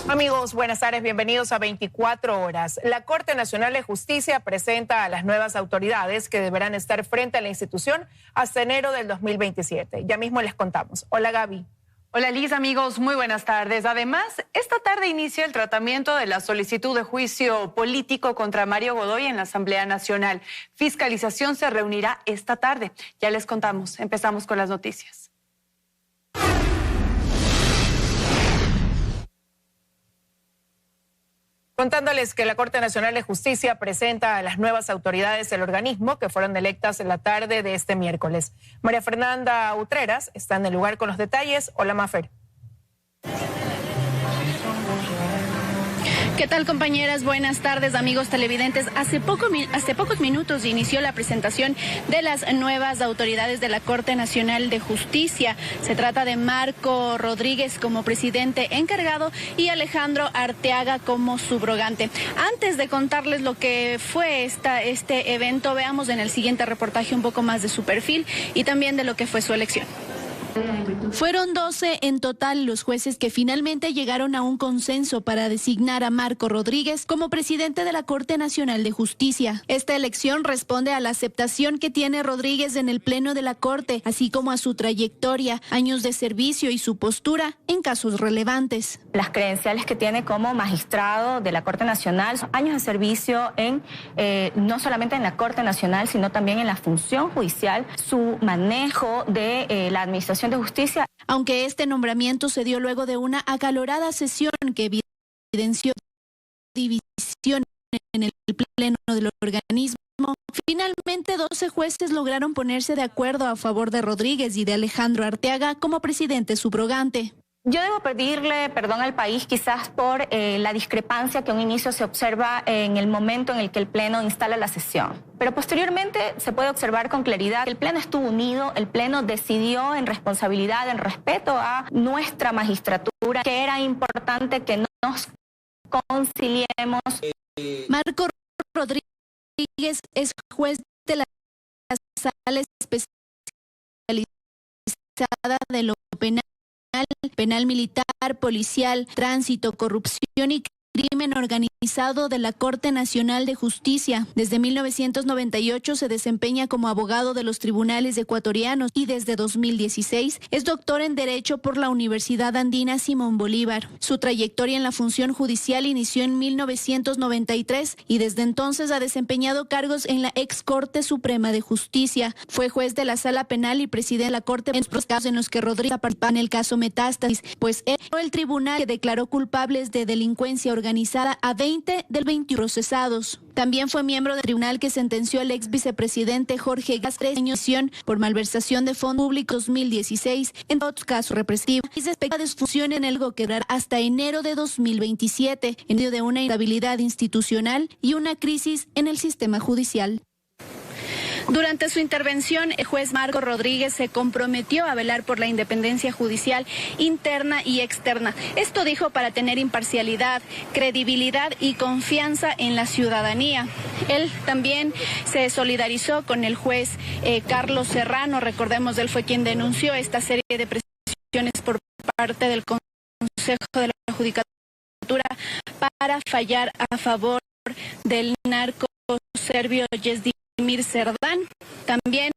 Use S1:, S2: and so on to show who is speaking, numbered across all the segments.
S1: Amigos, buenas tardes, bienvenidos a 24 horas. La Corte Nacional de Justicia presenta a las nuevas autoridades que deberán estar frente a la institución hasta enero del 2027. Ya mismo les contamos. Hola, Gaby.
S2: Hola, Liz, amigos, muy buenas tardes. Además, esta tarde inicia el tratamiento de la solicitud de juicio político contra Mario Godoy en la Asamblea Nacional. Fiscalización se reunirá esta tarde. Ya les contamos. Empezamos con las noticias.
S1: Contándoles que la Corte Nacional de Justicia presenta a las nuevas autoridades del organismo que fueron electas en la tarde de este miércoles. María Fernanda Utreras está en el lugar con los detalles. Hola, Mafer.
S3: ¿Qué tal, compañeras? Buenas tardes, amigos televidentes. Hace pocos minutos inició la presentación de las nuevas autoridades de la Corte Nacional de Justicia. Se trata de Marco Rodríguez como presidente encargado y Alejandro Arteaga como subrogante. Antes de contarles lo que fue este evento, veamos en el siguiente reportaje un poco más de su perfil y también de lo que fue su elección. Fueron 12 en total los jueces que finalmente llegaron a un consenso para designar a Marco Rodríguez como presidente de la Corte Nacional de Justicia. Esta elección responde a la aceptación que tiene Rodríguez en el Pleno de la Corte, así como a su trayectoria, años de servicio y su postura en casos relevantes.
S4: Las credenciales que tiene como magistrado de la Corte Nacional, son años de servicio no solamente en la Corte Nacional, sino también en la función judicial, su manejo de la administración de justicia.
S3: Aunque este nombramiento se dio luego de una acalorada sesión que evidenció división en el pleno del organismo, finalmente 12 jueces lograron ponerse de acuerdo a favor de Rodríguez y de Alejandro Arteaga como presidente subrogante.
S4: Yo debo pedirle perdón al país quizás por la discrepancia que a un inicio se observa en el momento en el que el Pleno instala la sesión. Pero posteriormente se puede observar con claridad que el Pleno estuvo unido, el Pleno decidió en responsabilidad, en respeto a nuestra magistratura, que era importante que nos conciliemos.
S3: Marco Rodríguez es juez de la Sala Especializada de lo penal militar, policial, tránsito, corrupción y crimen organizado de la Corte Nacional de Justicia. Desde 1998 se desempeña como abogado de los tribunales ecuatorianos y desde 2016 es doctor en Derecho por la Universidad Andina Simón Bolívar. Su trayectoria en la función judicial inició en 1993 y desde entonces ha desempeñado cargos en la ex Corte Suprema de Justicia. Fue juez de la Sala Penal y presidente de la Corte en los casos en los que Rodríguez participó en el caso Metástasis, pues el tribunal que declaró culpables de delincuencia organizada a 20 del 21 procesados. También fue miembro del tribunal que sentenció al ex vicepresidente Jorge Gas 3 años por malversación de fondos públicos 2016 en otros casos represivos y se espera disfunción en el que durará hasta enero de 2027 en medio de una instabilidad institucional y una crisis en el sistema judicial. Durante su intervención, el juez Marco Rodríguez se comprometió a velar por la independencia judicial interna y externa. Esto dijo para tener imparcialidad, credibilidad y confianza en la ciudadanía. Él también se solidarizó con el juez Carlos Serrano. Recordemos, él fue quien denunció esta serie de presiones por parte del Consejo de la Judicatura para fallar a favor del narco serbio Yesdimir Serdán. También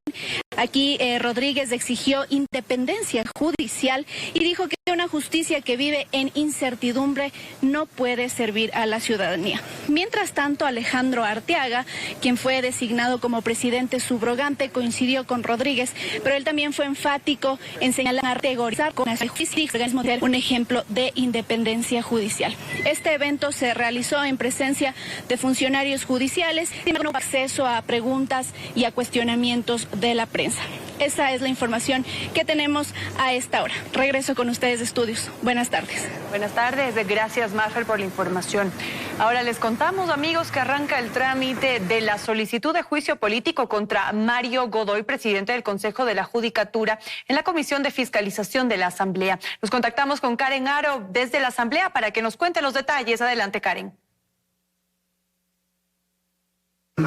S3: aquí Rodríguez exigió independencia judicial y dijo que una justicia que vive en incertidumbre no puede servir a la ciudadanía. Mientras tanto, Alejandro Arteaga, quien fue designado como presidente subrogante, coincidió con Rodríguez, pero él también fue enfático en señalar categorizar con la justicia un ejemplo de independencia judicial. Este evento se realizó en presencia de funcionarios judiciales y con acceso a preguntas y a cuestionamientos de la prensa. Esa es la información que tenemos a esta hora. Regreso con ustedes de estudios. Buenas tardes.
S2: Buenas tardes. Gracias, Mafer, por la información. Ahora les contamos, amigos, que arranca el trámite de la solicitud de juicio político contra Mario Godoy, presidente del Consejo de la Judicatura, en la Comisión de Fiscalización de la Asamblea. Nos contactamos con Karen Aro desde la Asamblea para que nos cuente los detalles. Adelante, Karen.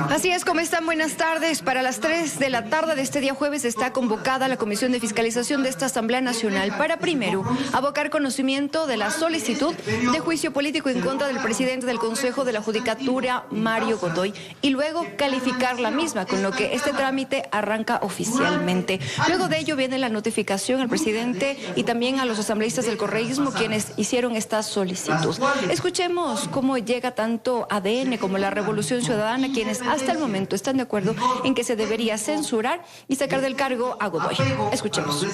S5: Así es, ¿cómo están? Buenas tardes. Para las 3 de la tarde de este día jueves está convocada la Comisión de Fiscalización de esta Asamblea Nacional para primero abocar conocimiento de la solicitud de juicio político en contra del presidente del Consejo de la Judicatura, Mario Godoy, y luego calificar la misma, con lo que este trámite arranca oficialmente. Luego de ello viene la notificación al presidente y también a los asambleístas del correísmo quienes hicieron esta solicitud. Escuchemos cómo llega tanto ADN como la Revolución Ciudadana, quienes hasta el momento están de acuerdo en que se debería censurar y sacar del cargo a Godoy. Escuchemos.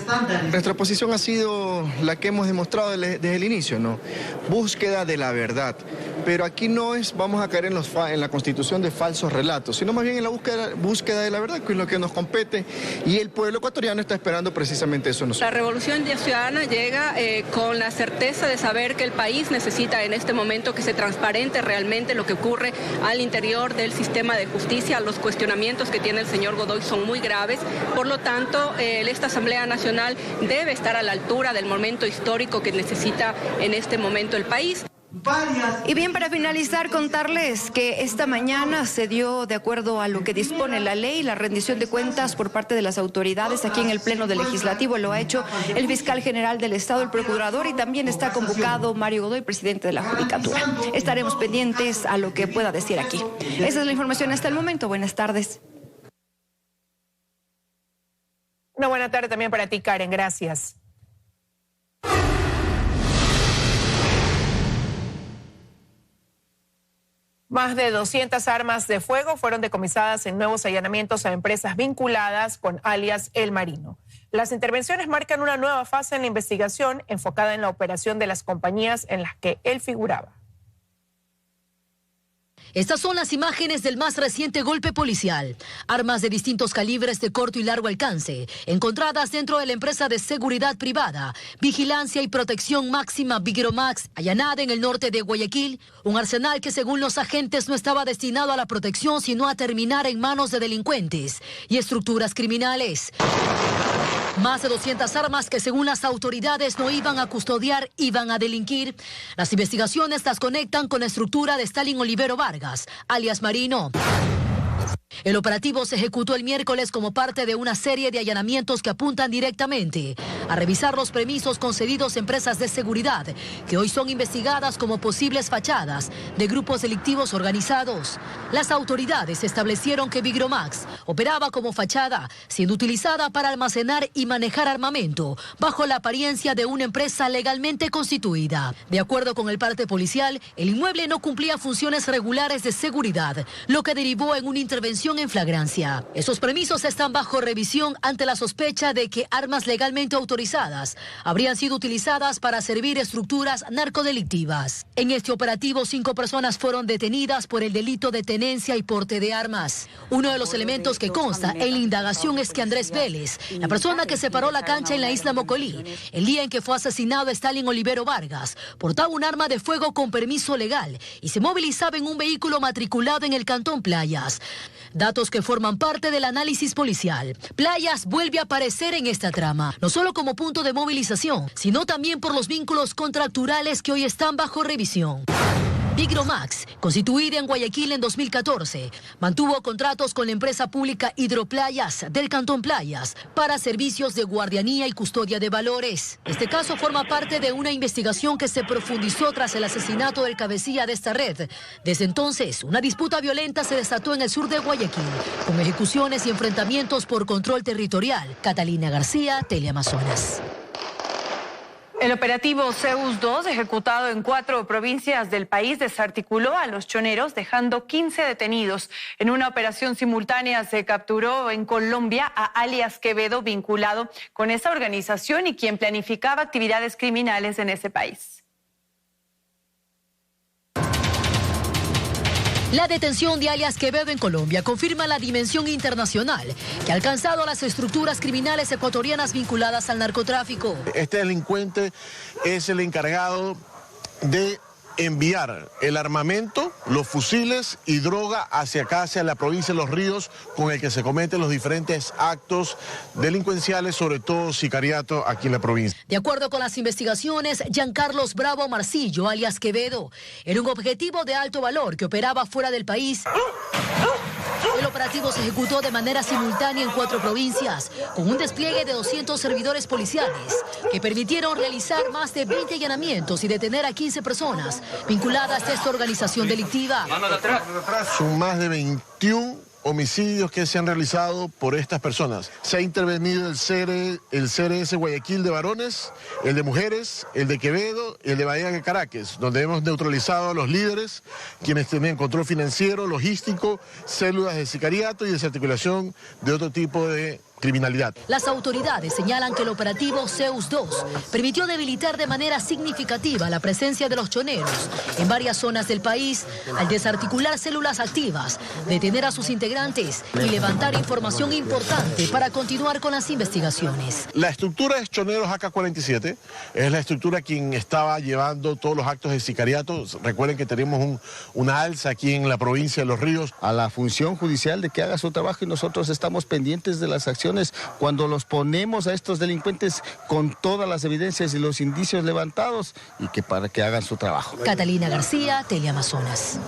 S6: Nuestra posición ha sido la que hemos demostrado desde el inicio, ¿no? Búsqueda de la verdad. Pero aquí no vamos a caer en la constitución de falsos relatos, sino más bien en la búsqueda de la verdad, que es lo que nos compete, y el pueblo ecuatoriano está esperando precisamente eso.
S7: La Revolución Ciudadana llega con la certeza de saber que el país necesita en este momento que se transparente realmente lo que ocurre al interior del sistema de justicia. Los cuestionamientos que tiene el señor Godoy son muy graves, por lo tanto esta Asamblea Nacional debe estar a la altura del momento histórico que necesita en este momento el país.
S5: Y bien, para finalizar, contarles que esta mañana se dio, de acuerdo a lo que dispone la ley, la rendición de cuentas por parte de las autoridades aquí en el Pleno del Legislativo. Lo ha hecho el fiscal general del Estado, el procurador, y también está convocado Mario Godoy, presidente de la Judicatura. Estaremos pendientes a lo que pueda decir aquí. Esa es la información hasta el momento. Buenas tardes.
S1: Una buena tarde también para ti, Karen. Gracias. Más de 200 armas de fuego fueron decomisadas en nuevos allanamientos a empresas vinculadas con alias El Marino. Las intervenciones marcan una nueva fase en la investigación enfocada en la operación de las compañías en las que él figuraba.
S8: Estas son las imágenes del más reciente golpe policial. Armas de distintos calibres de corto y largo alcance, encontradas dentro de la empresa de seguridad privada, Vigilancia y Protección Máxima Vigromax, allanada en el norte de Guayaquil. Un arsenal que según los agentes no estaba destinado a la protección, sino a terminar en manos de delincuentes y estructuras criminales. Más de 200 armas que según las autoridades no iban a custodiar, iban a delinquir. Las investigaciones las conectan con la estructura de Stalin Olivero Vargas, alias Marino. El operativo se ejecutó el miércoles como parte de una serie de allanamientos que apuntan directamente a revisar los permisos concedidos a empresas de seguridad que hoy son investigadas como posibles fachadas de grupos delictivos organizados. Las autoridades establecieron que Vigromax operaba como fachada, siendo utilizada para almacenar y manejar armamento bajo la apariencia de una empresa legalmente constituida. De acuerdo con el parte policial, el inmueble no cumplía funciones regulares de seguridad, lo que derivó en una intervención en flagrancia. Esos permisos están bajo revisión ante la sospecha de que armas legalmente autorizadas habrían sido utilizadas para servir estructuras narcodelictivas. En este operativo, 5 personas fueron detenidas por el delito de tenencia y porte de armas. Uno de los elementos que consta en la indagación es que Andrés Vélez, la persona que separó la cancha en la isla Mocolí, el día en que fue asesinado Stalin Olivero Vargas, portaba un arma de fuego con permiso legal y se movilizaba en un vehículo matriculado en el Cantón Playas. Datos que forman parte del análisis policial. Playas vuelve a aparecer en esta trama, no solo como punto de movilización, sino también por los vínculos contracturales que hoy están bajo revisión. Vigromax, constituida en Guayaquil en 2014, mantuvo contratos con la empresa pública Hidroplayas del Cantón Playas para servicios de guardianía y custodia de valores. Este caso forma parte de una investigación que se profundizó tras el asesinato del cabecilla de esta red. Desde entonces, una disputa violenta se desató en el sur de Guayaquil, con ejecuciones y enfrentamientos por control territorial. Catalina García, Teleamazonas.
S2: El operativo Zeus II, ejecutado en 4 provincias del país, desarticuló a los choneros, dejando 15 detenidos. En una operación simultánea se capturó en Colombia a alias Quevedo, vinculado con esa organización y quien planificaba actividades criminales en ese país.
S8: La detención de alias Quevedo en Colombia confirma la dimensión internacional que ha alcanzado a las estructuras criminales ecuatorianas vinculadas al narcotráfico.
S9: Este delincuente es el encargado de enviar el armamento, los fusiles y droga hacia acá, hacia la provincia de Los Ríos, con el que se cometen los diferentes actos delincuenciales, sobre todo sicariato aquí en la provincia.
S8: De acuerdo con las investigaciones, Giancarlos Bravo Marcillo, alias Quevedo, era un objetivo de alto valor que operaba fuera del país El operativo se ejecutó de manera simultánea en 4 provincias, con un despliegue de 200 servidores policiales, que permitieron realizar más de 20 allanamientos y detener a 15 personas vinculadas a esta organización delictiva.
S9: Son más de 21 homicidios que se han realizado por estas personas. Se ha intervenido el CRS Guayaquil de varones, el de mujeres, el de Quevedo y el de Bahía de Caracas, donde hemos neutralizado a los líderes, quienes tenían control financiero, logístico, células de sicariato y desarticulación de otro tipo de criminalidad.
S8: Las autoridades señalan que el operativo Zeus 2 permitió debilitar de manera significativa la presencia de los choneros en varias zonas del país al desarticular células activas, detener a sus integrantes y levantar información importante para continuar con las investigaciones.
S9: La estructura de choneros AK-47 es la estructura quien estaba llevando todos los actos de sicariato. Recuerden que tenemos una alza aquí en la provincia de Los Ríos.
S10: A la función judicial de que haga su trabajo y nosotros estamos pendientes de las acciones cuando los ponemos a estos delincuentes con todas las evidencias y los indicios levantados y que para que hagan su trabajo.
S8: Catalina García, Teleamazonas.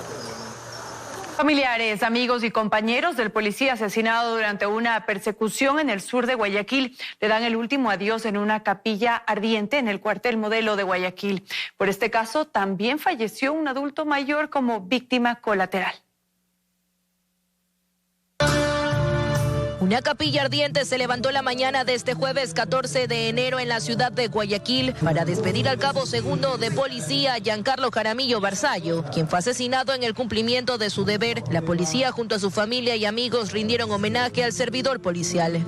S2: Familiares, amigos y compañeros del policía asesinado durante una persecución en el sur de Guayaquil le dan el último adiós en una capilla ardiente en el cuartel Modelo de Guayaquil. Por este caso también falleció un adulto mayor como víctima colateral.
S11: Una capilla ardiente se levantó la mañana de este jueves 14 de enero en la ciudad de Guayaquil para despedir al cabo segundo de policía Giancarlo Jaramillo Barzallo, quien fue asesinado en el cumplimiento de su deber. La policía junto a su familia y amigos rindieron homenaje al servidor policial.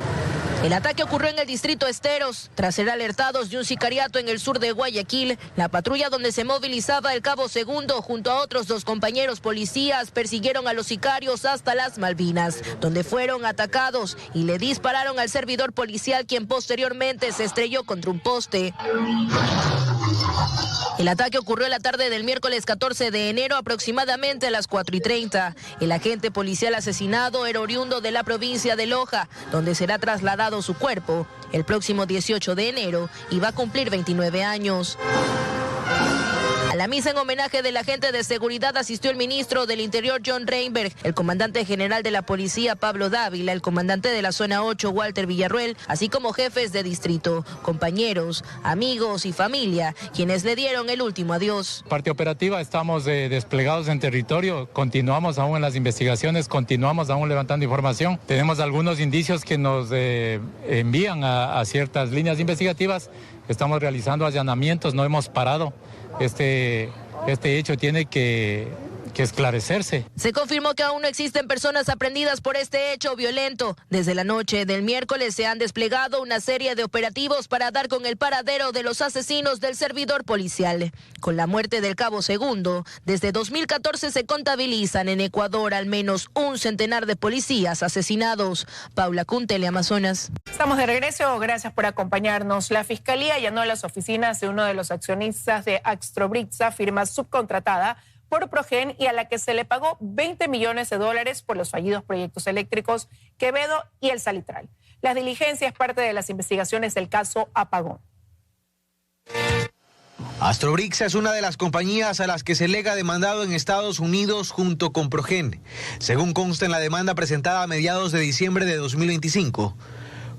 S11: El ataque ocurrió en el distrito Esteros. Tras ser alertados de un sicariato en el sur de Guayaquil, la patrulla donde se movilizaba el cabo segundo junto a otros 2 compañeros policías persiguieron a los sicarios hasta las Malvinas, donde fueron atacados y le dispararon al servidor policial, quien posteriormente se estrelló contra un poste. El ataque ocurrió la tarde del miércoles 14 de enero aproximadamente a las 4:30. El agente policial asesinado era oriundo de la provincia de Loja, donde será trasladado su cuerpo el próximo 18 de enero y va a cumplir 29 años. A la misa en homenaje del agente de seguridad asistió el ministro del Interior John Reinberg, el comandante general de la policía Pablo Dávila, el comandante de la zona 8 Walter Villarruel, así como jefes de distrito, compañeros, amigos y familia, quienes le dieron el último adiós.
S12: Parte operativa, estamos desplegados en territorio, continuamos aún en las investigaciones, continuamos aún levantando información. Tenemos algunos indicios que nos envían a ciertas líneas investigativas. Estamos realizando allanamientos, no hemos parado. Este hecho tiene que esclarecerse.
S11: Se confirmó que aún no existen personas aprehendidas por este hecho violento. Desde la noche del miércoles se han desplegado una serie de operativos para dar con el paradero de los asesinos del servidor policial. Con la muerte del cabo segundo, desde 2014 se contabilizan en Ecuador al menos un centenar de policías asesinados. Paula Kun, Teleamazonas.
S1: Estamos de regreso, gracias por acompañarnos. La Fiscalía allanó las oficinas de uno de los accionistas de Astrobrixa, firma subcontratada por Progen y a la que se le pagó $20 millones por los fallidos proyectos eléctricos Quevedo y El Salitral. Las diligencias es parte de las investigaciones del caso Apagón.
S13: Astrobrixa es una de las compañías a las que se le ha demandado en Estados Unidos junto con Progen. Según consta en la demanda presentada a mediados de diciembre de 2025,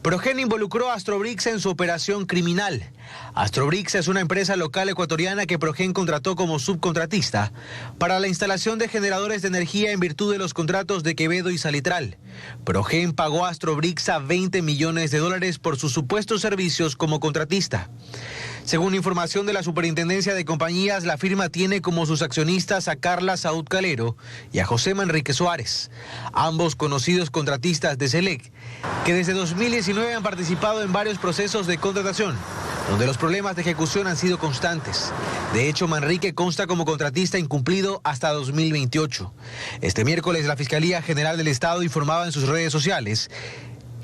S13: Progen involucró a Astrobrixa en su operación criminal. Astrobrixa es una empresa local ecuatoriana que Progen contrató como subcontratista para la instalación de generadores de energía en virtud de los contratos de Quevedo y Salitral. Progen pagó a Astrobrixa $20 millones por sus supuestos servicios como contratista. Según información de la Superintendencia de Compañías, la firma tiene como sus accionistas a Carla Saúd Calero y a José Manrique Suárez, ambos conocidos contratistas de SELEC, que desde 2019 han participado en varios procesos de contratación, donde los problemas de ejecución han sido constantes. De hecho, Manrique consta como contratista incumplido hasta 2028. Este miércoles, la Fiscalía General del Estado informaba en sus redes sociales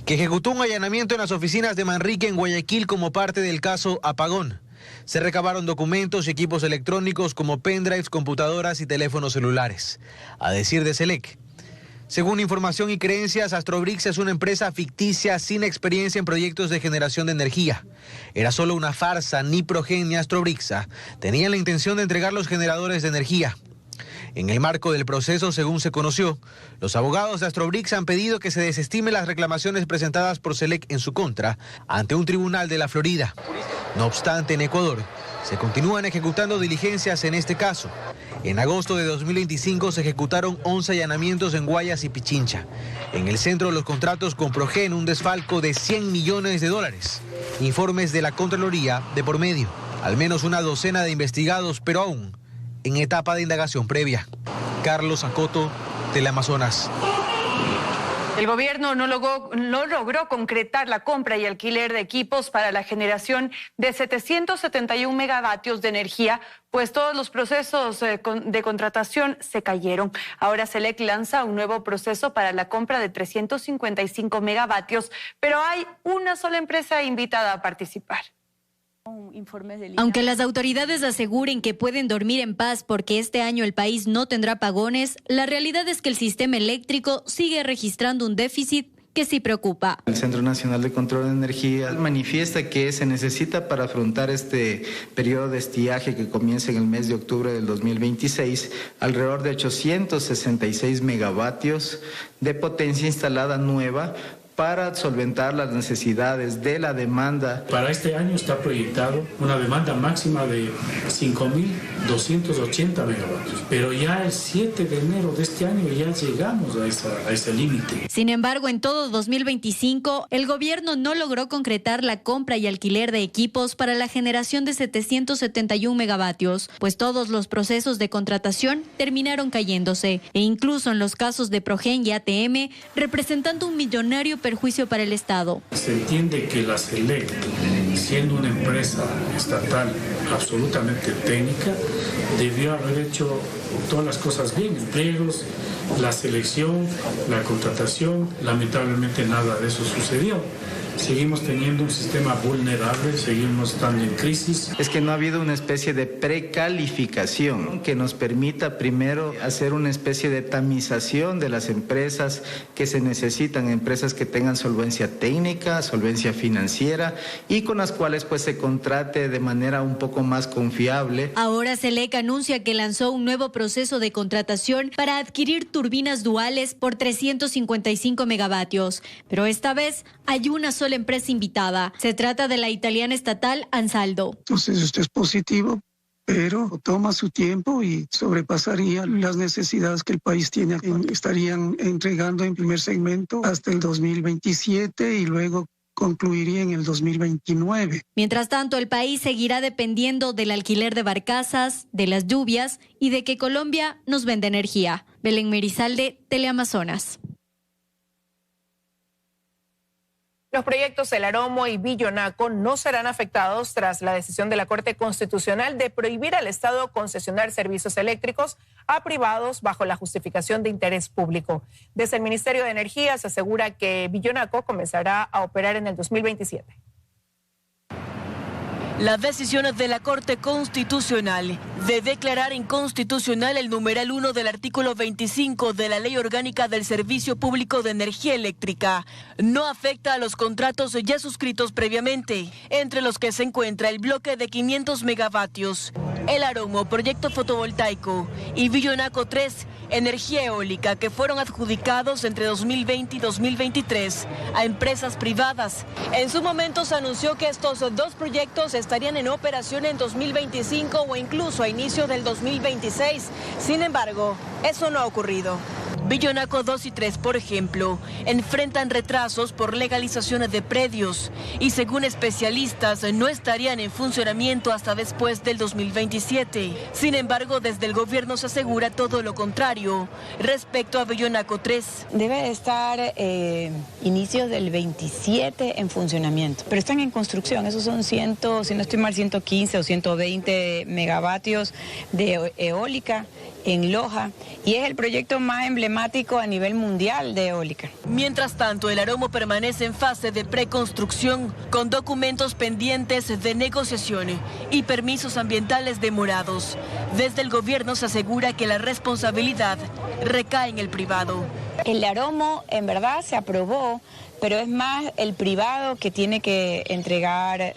S13: que ejecutó un allanamiento en las oficinas de Manrique en Guayaquil como parte del caso Apagón. Se recabaron documentos y equipos electrónicos como pendrives, computadoras y teléfonos celulares. A decir de SELEC, según información y creencias, Astrobrixa es una empresa ficticia sin experiencia en proyectos de generación de energía. Era solo una farsa, ni Progen ni Astrobrixa tenían la intención de entregar los generadores de energía. En el marco del proceso, según se conoció, los abogados de Astrobrix han pedido que se desestimen las reclamaciones presentadas por SELEC en su contra ante un tribunal de la Florida. No obstante, en Ecuador se continúan ejecutando diligencias en este caso. En agosto de 2025 se ejecutaron 11 allanamientos en Guayas y Pichincha. En el centro de los contratos con Progen, un desfalco de $100 millones. Informes de la Contraloría de por medio. Al menos una docena de investigados, pero aún en etapa de indagación previa. Carlos Acoto, Teleamazonas.
S2: El gobierno no logró concretar la compra y alquiler de equipos para la generación de 771 megavatios de energía, pues todos los procesos de contratación se cayeron. Ahora SELEC lanza un nuevo proceso para la compra de 355 megavatios, pero hay una sola empresa invitada a participar.
S14: Aunque las autoridades aseguren que pueden dormir en paz porque este año el país no tendrá apagones, la realidad es que el sistema eléctrico sigue registrando un déficit que sí preocupa.
S15: El Centro Nacional de Control de Energía manifiesta que se necesita para afrontar este periodo de estiaje que comienza en el mes de octubre del 2026 alrededor de 866 megavatios de potencia instalada nueva para solventar las necesidades de la demanda.
S16: Para este año está proyectado una demanda máxima de 5.280 megavatios, pero ya el 7 de enero de este año ya llegamos a ese límite.
S14: Sin embargo, en todo 2025, el gobierno no logró concretar la compra y alquiler de equipos para la generación de 771 megavatios, pues todos los procesos de contratación terminaron cayéndose, e incluso en los casos de Progen y ATM, representando un millonario perjuicio para el Estado.
S16: Se entiende que la SELEC, siendo una empresa estatal absolutamente técnica, debió haber hecho todas las cosas bien, empleos, la selección, la contratación. Lamentablemente nada de eso sucedió. Seguimos teniendo un sistema vulnerable, seguimos estando en crisis.
S15: Es que no ha habido una especie de precalificación que nos permita primero hacer una especie de tamización de las empresas que se necesitan, empresas que tengan solvencia técnica, solvencia financiera y con las cuales pues se contrate de manera un poco más confiable.
S14: Ahora SELEC anuncia que lanzó un nuevo proceso de contratación para adquirir turbinas duales por 355 megavatios, pero esta vez hay una sola empresa invitada. Se trata de la italiana estatal Ansaldo.
S17: Entonces esto es positivo, pero toma su tiempo y sobrepasaría las necesidades que el país tiene. Estarían entregando en primer segmento hasta el 2027 y luego concluiría en el 2029.
S14: Mientras tanto, el país seguirá dependiendo del alquiler de barcazas, de las lluvias y de que Colombia nos venda energía. Belén Merizalde, Teleamazonas.
S1: Los proyectos El Aromo y Billonaco no serán afectados tras la decisión de la Corte Constitucional de prohibir al Estado concesionar servicios eléctricos a privados bajo la justificación de interés público. Desde el Ministerio de Energía se asegura que Billonaco comenzará a operar en el 2027.
S11: La decisión de la Corte Constitucional de declarar inconstitucional el numeral 1 del artículo 25 de la Ley Orgánica del Servicio Público de Energía Eléctrica no afecta a los contratos ya suscritos previamente, entre los que se encuentra el bloque de 500 megavatios, El Aromo, proyecto fotovoltaico, y Billonaco 3, energía eólica, que fueron adjudicados entre 2020 y 2023 a empresas privadas. En su momento se anunció que estos dos proyectos estarían en operación en 2025 o incluso a inicio del 2026. Sin embargo, eso no ha ocurrido. Billonaco 2 y 3, por ejemplo, enfrentan retrasos por legalizaciones de predios y, según especialistas, no estarían en funcionamiento hasta después del 2027. Sin embargo, desde el gobierno se asegura todo lo contrario respecto a Billonaco 3.
S18: Debe estar inicios del 27 en funcionamiento, pero están en construcción. Esos son 100, si no estoy mal, 115 o 120 megavatios de eólica en Loja, y es el proyecto más emblemático a nivel mundial de eólica.
S11: Mientras tanto, El Aromo permanece en fase de preconstrucción, con documentos pendientes de negociación y permisos ambientales demorados. Desde el gobierno se asegura que la responsabilidad recae en el privado.
S18: El aromo en verdad se aprobó, pero es más el privado que tiene que entregar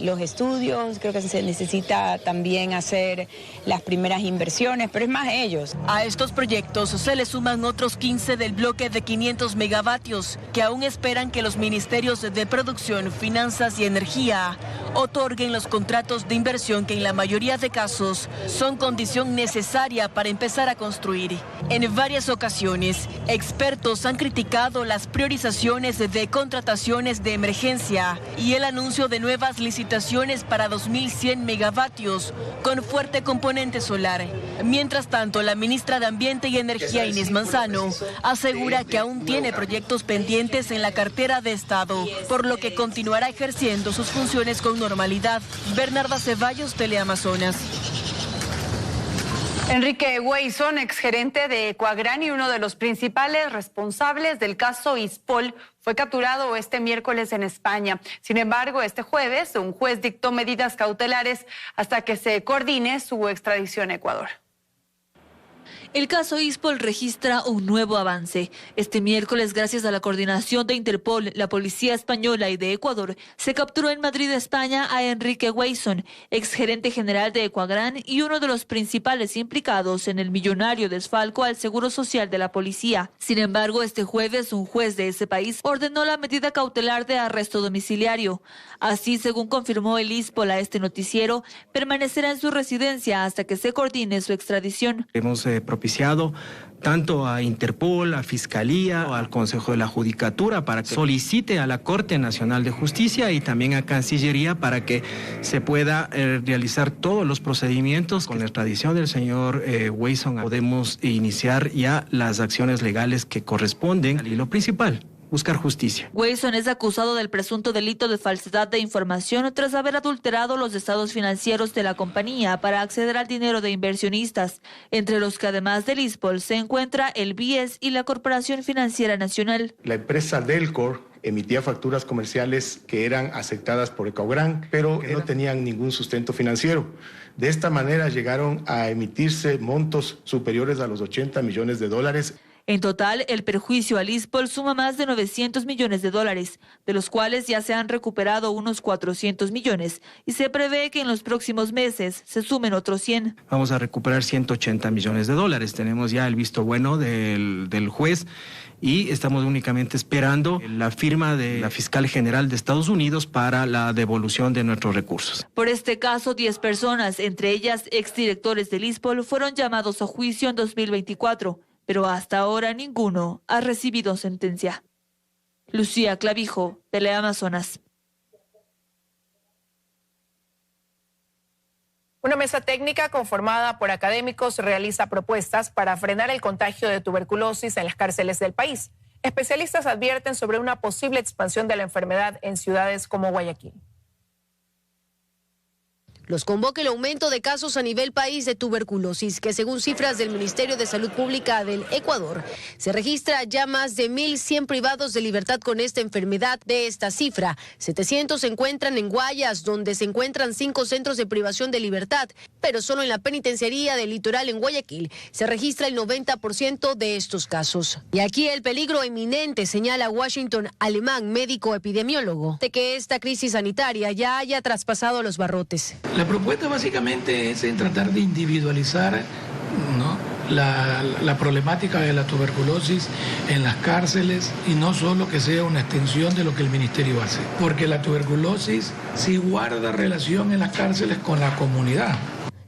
S18: los estudios. Creo que se necesita también hacer las primeras inversiones, pero es más ellos.
S11: A estos proyectos se le suman otros 15 del bloque de 500 megavatios que aún esperan que los ministerios de Producción, Finanzas y Energía otorguen los contratos de inversión que en la mayoría de casos son condición necesaria para empezar a construir. En varias ocasiones, expertos han criticado las priorizaciones de contrataciones de emergencia y el anuncio de nuevas licitaciones para 2.100 megavatios con fuerte componente solar. Mientras tanto, la ministra de Ambiente y Energía, Inés Manzano, asegura que aún tiene proyectos pendientes en la cartera de Estado, por lo que continuará ejerciendo sus funciones con normalidad. Bernarda Ceballos, Teleamazonas.
S2: Enrique Hueison, exgerente de Ecuagran y uno de los principales responsables del caso Ispol, fue capturado este miércoles en España. Sin embargo, este jueves un juez dictó medidas cautelares hasta que se coordine su extradición a Ecuador.
S19: El caso Ispol registra un nuevo avance. Este miércoles, gracias a la coordinación de Interpol, la Policía Española y de Ecuador, se capturó en Madrid, España, a Enrique Hueison, exgerente general de Ecuagran y uno de los principales implicados en el millonario desfalco al Seguro Social de la policía. Sin embargo, este jueves, un juez de ese país ordenó la medida cautelar de arresto domiciliario. Así, según confirmó el Ispol a este noticiero, permanecerá en su residencia hasta que se coordine su extradición.
S20: Hemos propiciado tanto a Interpol, a Fiscalía, al Consejo de la Judicatura para que solicite a la Corte Nacional de Justicia y también a Cancillería para que se pueda realizar todos los procedimientos. Con la extradición del señor Hueison podemos iniciar ya las acciones legales que corresponden. Y lo principal, buscar justicia.
S19: Hueison es acusado del presunto delito de falsedad de información tras haber adulterado los estados financieros de la compañía para acceder al dinero de inversionistas, entre los que además del Ispol se encuentra el BIES y la Corporación Financiera Nacional.
S21: La empresa Delcor emitía facturas comerciales que eran aceptadas por Ecuagran, pero que no tenían ningún sustento financiero. De esta manera llegaron a emitirse montos superiores a los 80 millones de dólares.
S19: En total, el perjuicio al Ispol suma más de 900 millones de dólares, de los cuales ya se han recuperado unos 400 millones y se prevé que en los próximos meses se sumen otros 100.
S20: Vamos a recuperar 180 millones de dólares. Tenemos ya el visto bueno del juez y estamos únicamente esperando la firma de la fiscal general de Estados Unidos para la devolución de nuestros recursos.
S19: Por este caso, 10 personas, entre ellas exdirectores del Ispol, fueron llamados a juicio en 2024. Pero hasta ahora ninguno ha recibido sentencia. Lucía Clavijo, Teleamazonas.
S1: Una mesa técnica conformada por académicos realiza propuestas para frenar el contagio de tuberculosis en las cárceles del país. Especialistas advierten sobre una posible expansión de la enfermedad en ciudades como Guayaquil.
S22: Los convoca el aumento de casos a nivel país de tuberculosis, que según cifras del Ministerio de Salud Pública del Ecuador, se registra ya más de 1.100 privados de libertad con esta enfermedad. De esta cifra, 700 se encuentran en Guayas, donde se encuentran 5 centros de privación de libertad, pero solo en la penitenciaría del litoral en Guayaquil se registra el 90% de estos casos. Y aquí el peligro inminente, señala Washington Alemán, médico epidemiólogo, de que esta crisis sanitaria ya haya traspasado los barrotes.
S23: La propuesta básicamente es en tratar de individualizar, ¿no?, la problemática de la tuberculosis en las cárceles y no solo que sea una extensión de lo que el ministerio hace, porque la tuberculosis sí guarda relación en las cárceles con la comunidad.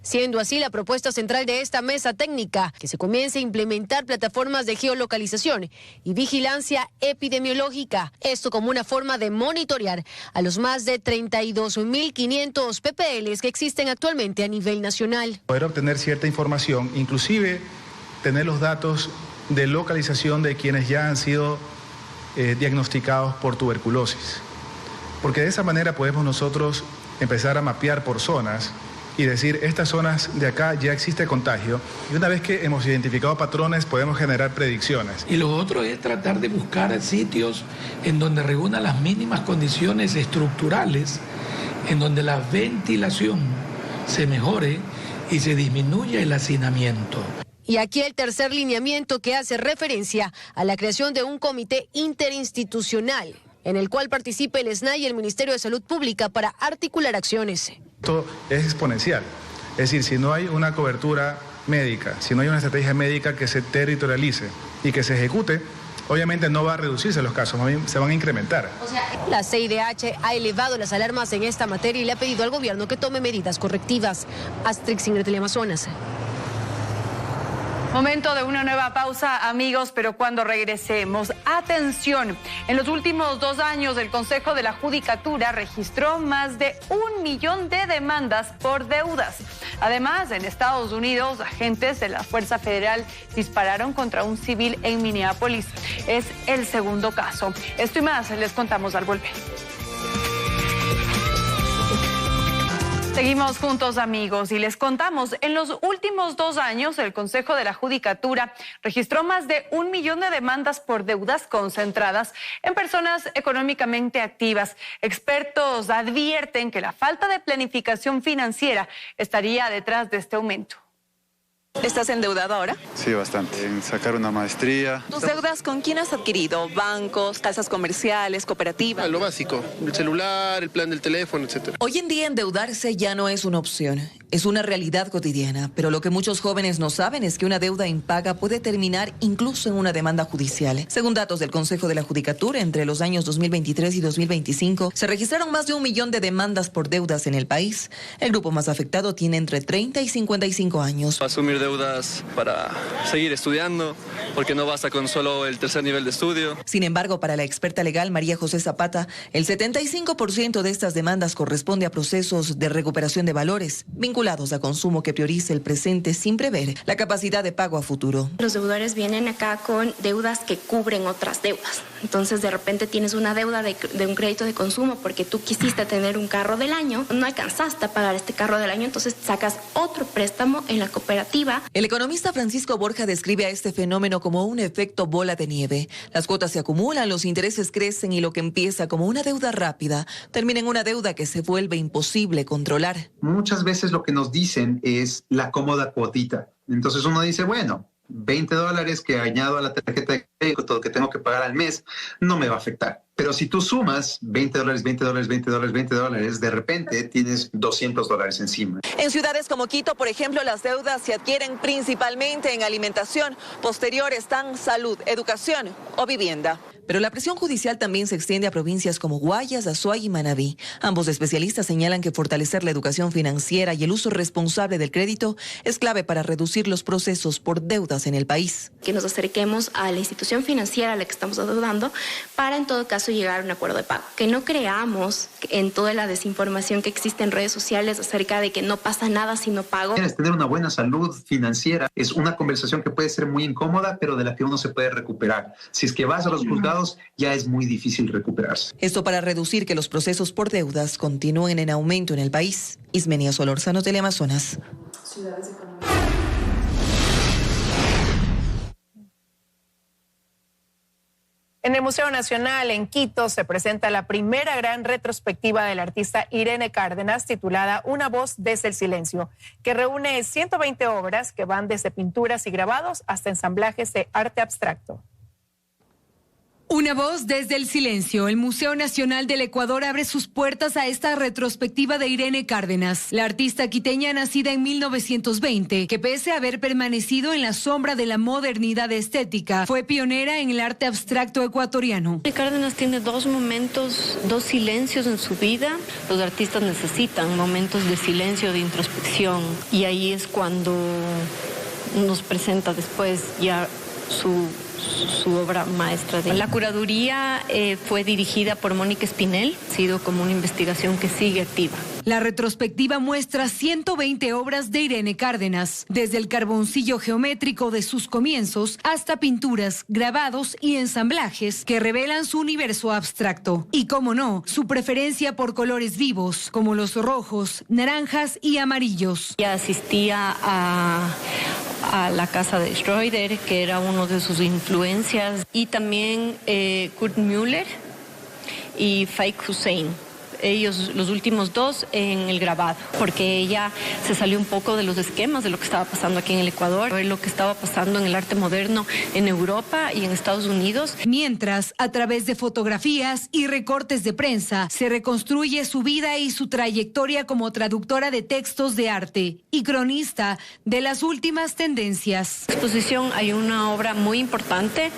S22: Siendo así la propuesta central de esta mesa técnica, que se comience a implementar plataformas de geolocalización y vigilancia epidemiológica. Esto como una forma de monitorear a los más de 32.500 PPLs que existen actualmente a nivel nacional.
S24: Poder obtener cierta información, inclusive tener los datos de localización de quienes ya han sido diagnosticados por tuberculosis. Porque de esa manera podemos nosotros empezar a mapear por zonas y decir, estas zonas de acá ya existe contagio, y una vez que hemos identificado patrones podemos generar predicciones.
S23: Y lo otro es tratar de buscar sitios en donde reúnan las mínimas condiciones estructurales, en donde la ventilación se mejore y se disminuya el hacinamiento.
S22: Y aquí el tercer lineamiento que hace referencia a la creación de un comité interinstitucional en el cual participe el SNAI y el Ministerio de Salud Pública para articular acciones.
S24: Esto es exponencial, es decir, si no hay una cobertura médica, si no hay una estrategia médica que se territorialice y que se ejecute, obviamente no va a reducirse los casos, se van a incrementar.
S22: La CIDH ha elevado las alarmas en esta materia y le ha pedido al gobierno que tome medidas correctivas. Astrix, en Teleamazonas.
S2: Momento de una nueva pausa, amigos, pero cuando regresemos, atención, en los últimos 2 años el Consejo de la Judicatura registró más de 1 millón de demandas por deudas. Además, en Estados Unidos, agentes de la Fuerza Federal dispararon contra un civil en Minneapolis. Es el segundo caso. Esto y más les contamos al volver. Seguimos juntos, amigos, y les contamos, en los últimos 2 años el Consejo de la Judicatura registró más de 1 millón de demandas por deudas concentradas en personas económicamente activas. Expertos advierten que la falta de planificación financiera estaría detrás de este aumento.
S3: ¿Estás endeudado ahora?
S4: Sí, bastante. En sacar una maestría.
S3: ¿Tus deudas con quién has adquirido? ¿Bancos, casas comerciales, cooperativas?
S6: Lo básico, el celular, el plan del teléfono, etc.
S3: Hoy en día endeudarse ya no es una opción, es una realidad cotidiana, pero lo que muchos jóvenes no saben es que una deuda impaga puede terminar incluso en una demanda judicial. Según datos del Consejo de la Judicatura, entre los años 2023 y 2025 se registraron más de 1 millón de demandas por deudas en el país. El grupo más afectado tiene entre 30 y 55 años.
S6: Asumir deudas para seguir estudiando, porque no basta con solo el tercer nivel de estudio.
S3: Sin embargo, para la experta legal María José Zapata, el 75% de estas demandas corresponde a procesos de recuperación de valores vinculados a consumo que prioriza el presente sin prever la capacidad de pago a futuro.
S7: Los deudores vienen acá con deudas que cubren otras deudas. Entonces, de repente tienes una deuda de un crédito de consumo porque tú quisiste tener un carro del año, no alcanzaste a pagar este carro del año, entonces sacas otro préstamo en la cooperativa.
S3: El economista Francisco Borja describe a este fenómeno como un efecto bola de nieve. Las cuotas se acumulan, los intereses crecen y lo que empieza como una deuda rápida termina en una deuda que se vuelve imposible controlar.
S25: Muchas veces lo que nos dicen es la cómoda cuotita. Entonces uno dice, bueno, $20 que añado a la tarjeta de crédito que tengo que pagar al mes no me va a afectar. Pero si tú sumas $20, de repente tienes $200 encima.
S3: En ciudades como Quito, por ejemplo, las deudas se adquieren principalmente en alimentación. Posterior están salud, educación o vivienda. Pero la presión judicial también se extiende a provincias como Guayas, Azuay y Manabí. Ambos especialistas señalan que fortalecer la educación financiera y el uso responsable del crédito es clave para reducir los procesos por deudas en el país.
S7: Que nos acerquemos a la institución financiera a la que estamos adeudando para en todo caso llegar a un acuerdo de pago. Que no creamos en toda la desinformación que existe en redes sociales acerca de que no pasa nada si no pago.
S25: Tener una buena salud financiera es una conversación que puede ser muy incómoda, pero de la que uno se puede recuperar. Si es que vas a los juzgados, ya es muy difícil recuperarse.
S3: Esto para reducir que los procesos por deudas continúen en aumento en el país. Ismenia Solórzano, Teleamazonas.
S1: En el Museo Nacional en Quito se presenta la primera gran retrospectiva del artista Irene Cárdenas titulada Una voz desde el silencio, que reúne 120 obras que van desde pinturas y grabados hasta ensamblajes de arte abstracto.
S26: Una voz desde el silencio. El Museo Nacional del Ecuador abre sus puertas a esta retrospectiva de Irene Cárdenas, la artista quiteña nacida en 1920, que pese a haber permanecido en la sombra de la modernidad estética, fue pionera en el arte abstracto ecuatoriano.
S27: Cárdenas tiene 2 momentos, 2 silencios en su vida. Los artistas necesitan momentos de silencio, de introspección, y ahí es cuando nos presenta después ya su obra maestra. La curaduría fue dirigida por Mónica Espinel, ha sido como una investigación que sigue activa.
S26: La retrospectiva muestra 120 obras de Irene Cárdenas, desde el carboncillo geométrico de sus comienzos hasta pinturas, grabados y ensamblajes que revelan su universo abstracto. Y cómo no, su preferencia por colores vivos, como los rojos, naranjas y amarillos.
S27: Ella asistía a la casa de Schroeder, que era uno de sus influencias, y también Kurt Müller y Faik Hussein. ellos los últimos 2 en el grabado, porque ella se salió un poco de los esquemas de lo que estaba pasando aquí en el Ecuador, lo que estaba pasando en el arte moderno en Europa y en Estados Unidos.
S26: Mientras, a través de fotografías y recortes de prensa, se reconstruye su vida y su trayectoria como traductora de textos de arte y cronista de las últimas tendencias.
S27: En la exposición hay una obra muy importante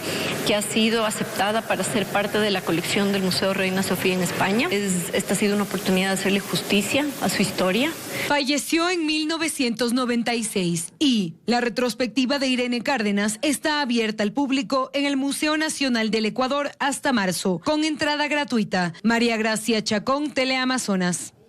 S27: que ha sido aceptada para ser parte de la colección del Museo Reina Sofía en España. Esta ha sido una oportunidad de hacerle justicia a su historia.
S26: Falleció en 1996 y la retrospectiva de Irene Cárdenas está abierta al público en el Museo Nacional del Ecuador hasta marzo, con entrada gratuita. María Gracia Chacón, Teleamazonas.